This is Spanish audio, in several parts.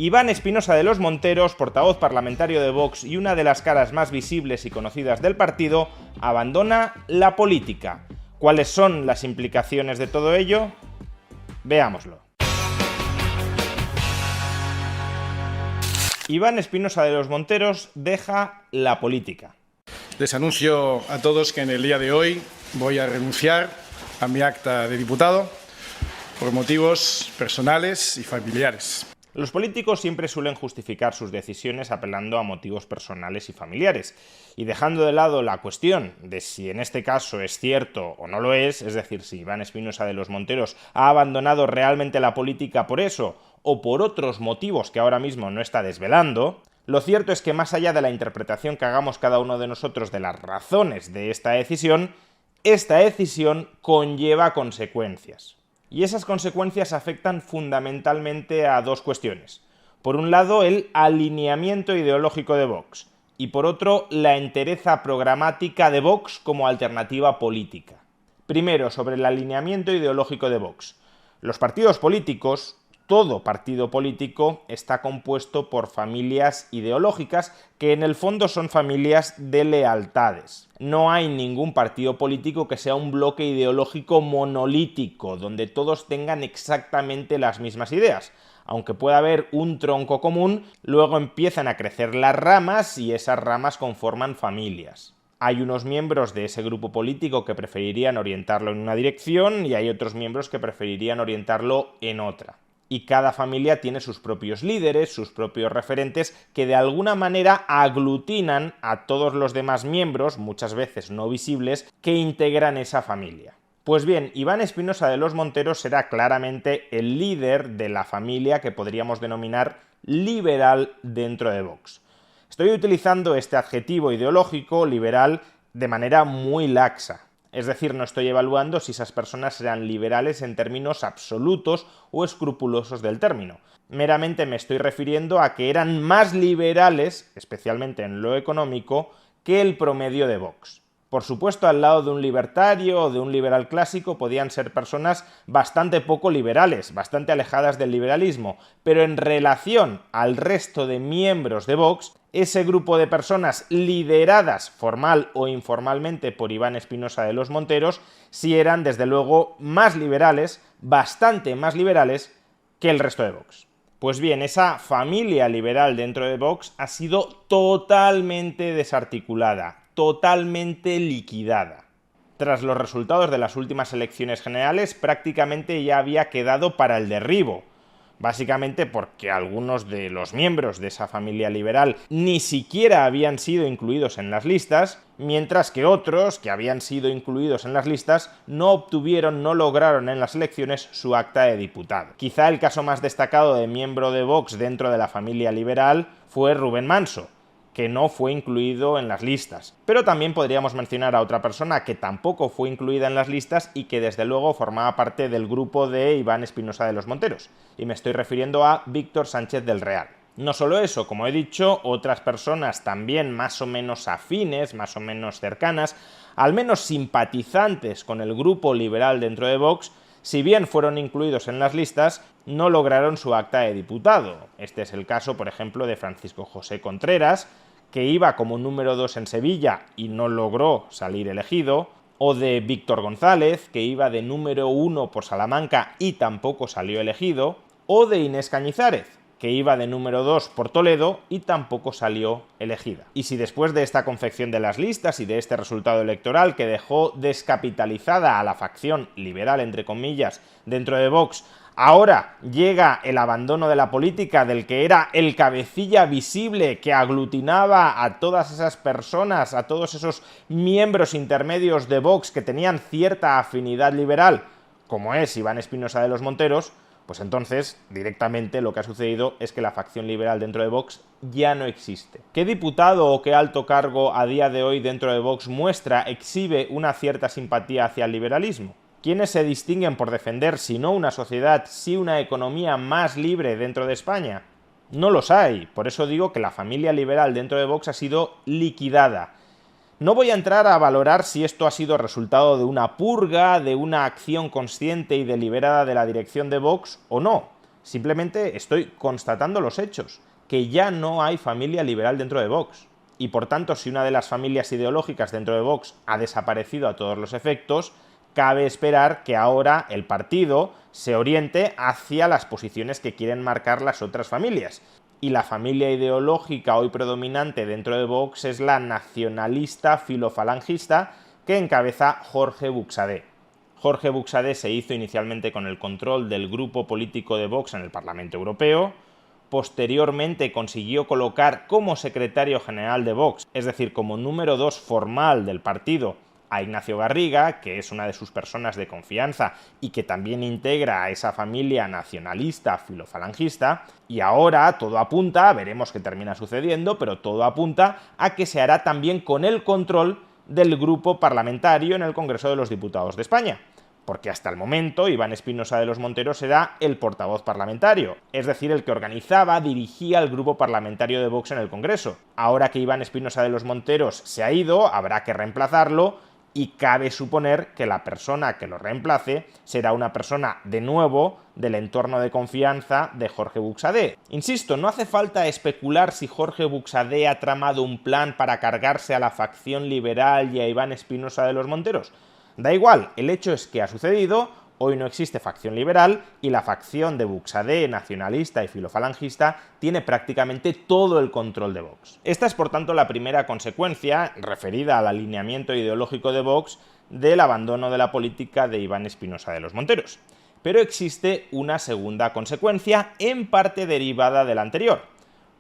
Iván Espinosa de los Monteros, portavoz parlamentario de Vox y una de las caras más visibles y conocidas del partido, abandona la política. ¿Cuáles son las implicaciones de todo ello? Veámoslo. Iván Espinosa de los Monteros deja la política. Les anuncio a todos que en el día de hoy voy a renunciar a mi acta de diputado por motivos personales y familiares. Los políticos siempre suelen justificar sus decisiones apelando a motivos personales y familiares, y dejando de lado la cuestión de si en este caso es cierto o no lo es decir, si Iván Espinosa de los Monteros ha abandonado realmente la política por eso o por otros motivos que ahora mismo no está desvelando, lo cierto es que más allá de la interpretación que hagamos cada uno de nosotros de las razones de esta decisión conlleva consecuencias. Y esas consecuencias afectan fundamentalmente a dos cuestiones. Por un lado, el alineamiento ideológico de Vox, y por otro, la entereza programática de Vox como alternativa política. Primero, sobre el alineamiento ideológico de Vox. Los partidos políticos, todo partido político, está compuesto por familias ideológicas que en el fondo son familias de lealtades. No hay ningún partido político que sea un bloque ideológico monolítico, donde todos tengan exactamente las mismas ideas. Aunque pueda haber un tronco común, luego empiezan a crecer las ramas y esas ramas conforman familias. Hay unos miembros de ese grupo político que preferirían orientarlo en una dirección y hay otros miembros que preferirían orientarlo en otra. Y cada familia tiene sus propios líderes, sus propios referentes, que de alguna manera aglutinan a todos los demás miembros, muchas veces no visibles, que integran esa familia. Pues bien, Iván Espinosa de los Monteros será claramente el líder de la familia que podríamos denominar liberal dentro de Vox. Estoy utilizando este adjetivo ideológico, liberal, de manera muy laxa. Es decir, no estoy evaluando si esas personas serán liberales en términos absolutos o escrupulosos del término. Meramente me estoy refiriendo a que eran más liberales, especialmente en lo económico, que el promedio de Vox. Por supuesto, al lado de un libertario o de un liberal clásico podían ser personas bastante poco liberales, bastante alejadas del liberalismo, pero en relación al resto de miembros de Vox, ese grupo de personas lideradas formal o informalmente por Iván Espinosa de los Monteros sí eran, desde luego, más liberales, bastante más liberales que el resto de Vox. Pues bien, esa familia liberal dentro de Vox ha sido totalmente desarticulada, totalmente liquidada. Tras los resultados de las últimas elecciones generales, prácticamente ya había quedado para el derribo. Básicamente porque algunos de los miembros de esa familia liberal ni siquiera habían sido incluidos en las listas, mientras que otros que habían sido incluidos en las listas no lograron en las elecciones su acta de diputado. Quizá el caso más destacado de miembro de Vox dentro de la familia liberal fue Rubén Manso, que no fue incluido en las listas. Pero también podríamos mencionar a otra persona que tampoco fue incluida en las listas y que desde luego formaba parte del grupo de Iván Espinosa de los Monteros. Y me estoy refiriendo a Víctor Sánchez del Real. No solo eso, como he dicho, otras personas también más o menos afines, más o menos cercanas, al menos simpatizantes con el grupo liberal dentro de Vox, si bien fueron incluidos en las listas, no lograron su acta de diputado. Este es el caso, por ejemplo, de Francisco José Contreras, que iba como número 2 en Sevilla y no logró salir elegido, o de Víctor González, que iba de número 1 por Salamanca y tampoco salió elegido, o de Inés Cañizares, que iba de número 2 por Toledo y tampoco salió elegida. Y si después de esta confección de las listas y de este resultado electoral que dejó descapitalizada a la facción liberal, entre comillas, dentro de Vox, ahora llega el abandono de la política del que era el cabecilla visible que aglutinaba a todas esas personas, a todos esos miembros intermedios de Vox que tenían cierta afinidad liberal, como es Iván Espinosa de los Monteros, pues entonces, directamente lo que ha sucedido es que la facción liberal dentro de Vox ya no existe. ¿Qué diputado o qué alto cargo a día de hoy dentro de Vox exhibe una cierta simpatía hacia el liberalismo? ¿Quiénes se distinguen por defender, si no una sociedad, sí una economía más libre dentro de España? No los hay, por eso digo que la familia liberal dentro de Vox ha sido liquidada. No voy a entrar a valorar si esto ha sido resultado de una purga, de una acción consciente y deliberada de la dirección de Vox o no. Simplemente estoy constatando los hechos, que ya no hay familia liberal dentro de Vox. Y por tanto, si una de las familias ideológicas dentro de Vox ha desaparecido a todos los efectos, cabe esperar que ahora el partido se oriente hacia las posiciones que quieren marcar las otras familias. Y la familia ideológica hoy predominante dentro de Vox es la nacionalista filofalangista que encabeza Jorge Buxadé. Jorge Buxadé se hizo inicialmente con el control del grupo político de Vox en el Parlamento Europeo. Posteriormente consiguió colocar como secretario general de Vox, es decir, como número 2 formal del partido, a Ignacio Garriga, que es una de sus personas de confianza y que también integra a esa familia nacionalista filofalangista, y ahora todo apunta, veremos qué termina sucediendo, pero todo apunta a que se hará también con el control del grupo parlamentario en el Congreso de los Diputados de España. Porque hasta el momento Iván Espinosa de los Monteros era el portavoz parlamentario, es decir, el que organizaba, dirigía el grupo parlamentario de Vox en el Congreso. Ahora que Iván Espinosa de los Monteros se ha ido, habrá que reemplazarlo y cabe suponer que la persona que lo reemplace será una persona, de nuevo, del entorno de confianza de Jorge Buxadé. Insisto, no hace falta especular si Jorge Buxadé ha tramado un plan para cargarse a la facción liberal y a Iván Espinosa de los Monteros. Da igual, el hecho es que ha sucedido, hoy no existe facción liberal y la facción de Buxadé, nacionalista y filofalangista, tiene prácticamente todo el control de Vox. Esta es por tanto la primera consecuencia, referida al alineamiento ideológico de Vox, del abandono de la política de Iván Espinosa de los Monteros. Pero existe una segunda consecuencia, en parte derivada de la anterior.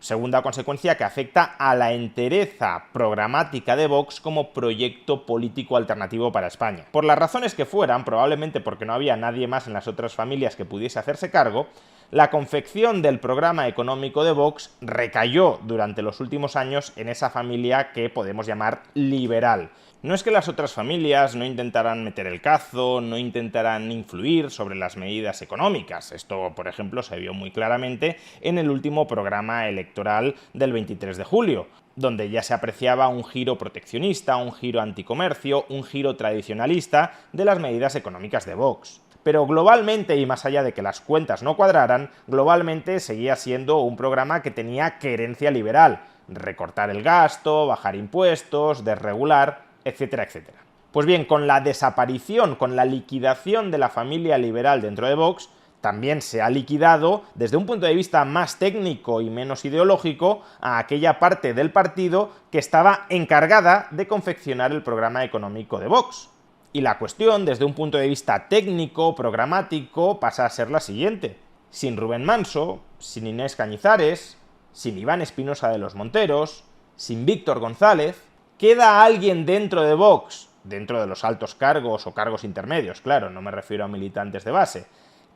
Segunda consecuencia que afecta a la entereza programática de Vox como proyecto político alternativo para España. Por las razones que fueran, probablemente porque no había nadie más en las otras familias que pudiese hacerse cargo, la confección del programa económico de Vox recayó durante los últimos años en esa familia que podemos llamar liberal. No es que las otras familias no intentaran meter el cazo, no intentaran influir sobre las medidas económicas. Esto, por ejemplo, se vio muy claramente en el último programa electoral del 23 de julio, donde ya se apreciaba un giro proteccionista, un giro anticomercio, un giro tradicionalista de las medidas económicas de Vox. Pero globalmente, y más allá de que las cuentas no cuadraran, globalmente seguía siendo un programa que tenía querencia liberal. Recortar el gasto, bajar impuestos, desregular, etcétera, etcétera. Pues bien, con la desaparición, con la liquidación de la familia liberal dentro de Vox, también se ha liquidado, desde un punto de vista más técnico y menos ideológico, a aquella parte del partido que estaba encargada de confeccionar el programa económico de Vox. Y la cuestión, desde un punto de vista técnico, programático, pasa a ser la siguiente. Sin Rubén Manso, sin Inés Cañizares, sin Iván Espinosa de los Monteros, sin Víctor González, ¿queda alguien dentro de Vox, dentro de los altos cargos o cargos intermedios, claro, no me refiero a militantes de base,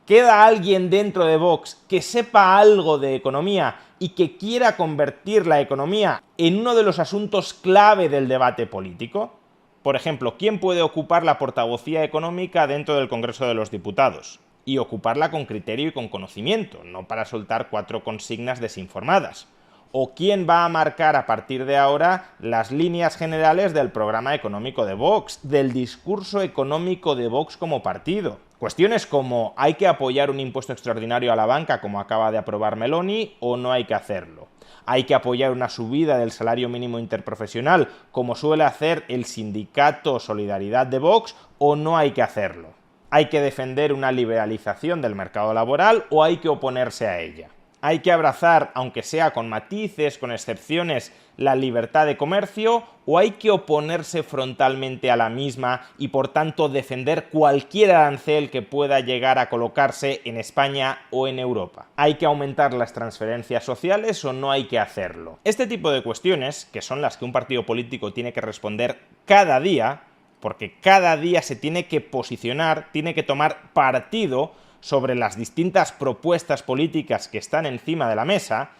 ¿queda alguien dentro de Vox que sepa algo de economía y que quiera convertir la economía en uno de los asuntos clave del debate político? Por ejemplo, ¿quién puede ocupar la portavocía económica dentro del Congreso de los Diputados? Y ocuparla con criterio y con conocimiento, no para soltar 4 consignas desinformadas. ¿O quién va a marcar a partir de ahora las líneas generales del programa económico de Vox, del discurso económico de Vox como partido? Cuestiones como ¿hay que apoyar un impuesto extraordinario a la banca como acaba de aprobar Meloni o no hay que hacerlo? ¿Hay que apoyar una subida del salario mínimo interprofesional como suele hacer el sindicato Solidaridad de Vox o no hay que hacerlo? ¿Hay que defender una liberalización del mercado laboral o hay que oponerse a ella? ¿Hay que abrazar, aunque sea con matices, con excepciones, la libertad de comercio o hay que oponerse frontalmente a la misma y por tanto defender cualquier arancel que pueda llegar a colocarse en España o en Europa? ¿Hay que aumentar las transferencias sociales o no hay que hacerlo? Este tipo de cuestiones, que son las que un partido político tiene que responder cada día, porque cada día se tiene que posicionar, tiene que tomar partido sobre las distintas propuestas políticas que están encima de la mesa,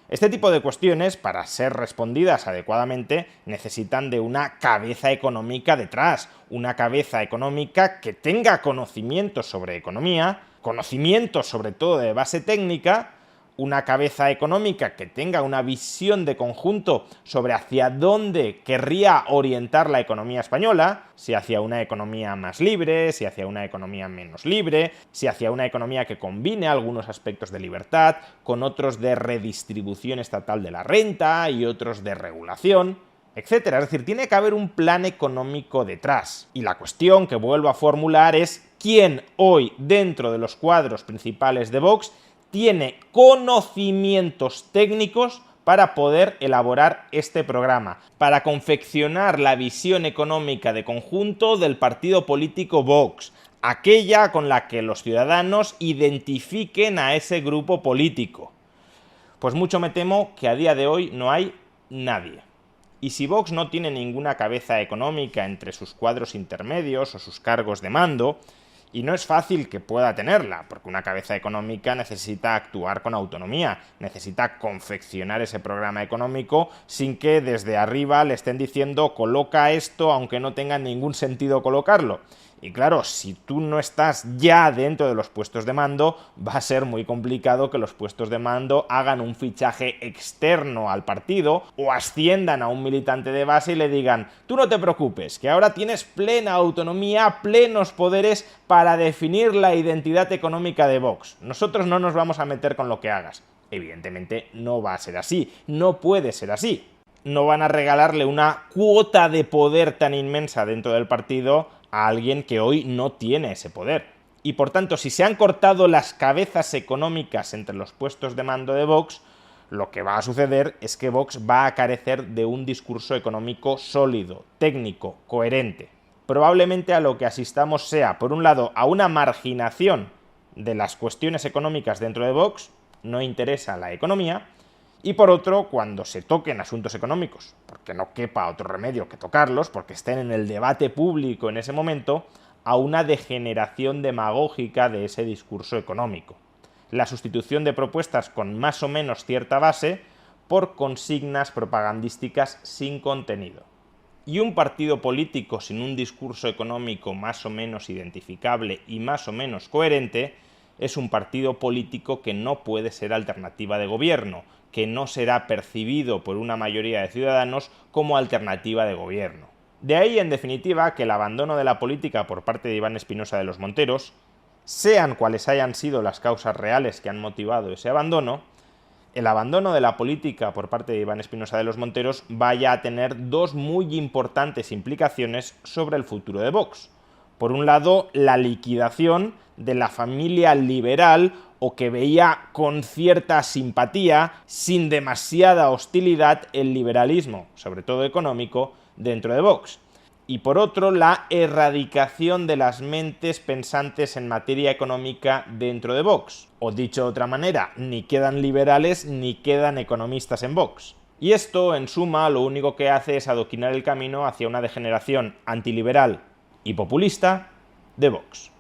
este tipo de cuestiones, para ser respondidas adecuadamente, necesitan de una cabeza económica detrás, una cabeza económica que tenga conocimientos sobre economía, conocimientos sobre todo de base técnica, una cabeza económica que tenga una visión de conjunto sobre hacia dónde querría orientar la economía española, si hacia una economía más libre, si hacia una economía menos libre, si hacia una economía que combine algunos aspectos de libertad con otros de redistribución estatal de la renta y otros de regulación, etcétera. Es decir, tiene que haber un plan económico detrás. Y la cuestión que vuelvo a formular es quién hoy, dentro de los cuadros principales de Vox, tiene conocimientos técnicos para poder elaborar este programa, para confeccionar la visión económica de conjunto del partido político Vox, aquella con la que los ciudadanos identifiquen a ese grupo político. Pues mucho me temo que a día de hoy no hay nadie. Y si Vox no tiene ninguna cabeza económica entre sus cuadros intermedios o sus cargos de mando, y no es fácil que pueda tenerla, porque una cabeza económica necesita actuar con autonomía, necesita confeccionar ese programa económico sin que desde arriba le estén diciendo coloca esto aunque no tenga ningún sentido colocarlo. Y claro, si tú no estás ya dentro de los puestos de mando, va a ser muy complicado que los puestos de mando hagan un fichaje externo al partido o asciendan a un militante de base y le digan tú no te preocupes, que ahora tienes plena autonomía, plenos poderes para definir la identidad económica de Vox. Nosotros no nos vamos a meter con lo que hagas. Evidentemente no va a ser así, no puede ser así. No van a regalarle una cuota de poder tan inmensa dentro del partido a alguien que hoy no tiene ese poder. Y por tanto, si se han cortado las cabezas económicas entre los puestos de mando de Vox, lo que va a suceder es que Vox va a carecer de un discurso económico sólido, técnico, coherente. Probablemente a lo que asistamos sea, por un lado, a una marginación de las cuestiones económicas dentro de Vox, no interesa la economía, y por otro, cuando se toquen asuntos económicos, porque no quepa otro remedio que tocarlos, porque estén en el debate público en ese momento, a una degeneración demagógica de ese discurso económico. La sustitución de propuestas con más o menos cierta base por consignas propagandísticas sin contenido. Y un partido político sin un discurso económico más o menos identificable y más o menos coherente es un partido político que no puede ser alternativa de gobierno, que no será percibido por una mayoría de ciudadanos como alternativa de gobierno. De ahí, en definitiva, que el abandono de la política por parte de Iván Espinosa de los Monteros, sean cuales hayan sido las causas reales que han motivado ese abandono, el abandono de la política por parte de Iván Espinosa de los Monteros vaya a tener dos muy importantes implicaciones sobre el futuro de Vox. Por un lado, la liquidación de la familia liberal o que veía con cierta simpatía, sin demasiada hostilidad, el liberalismo, sobre todo económico, dentro de Vox. Y por otro, la erradicación de las mentes pensantes en materia económica dentro de Vox. O dicho de otra manera, ni quedan liberales ni quedan economistas en Vox. Y esto, en suma, lo único que hace es adoquinar el camino hacia una degeneración antiliberal y populista de Vox.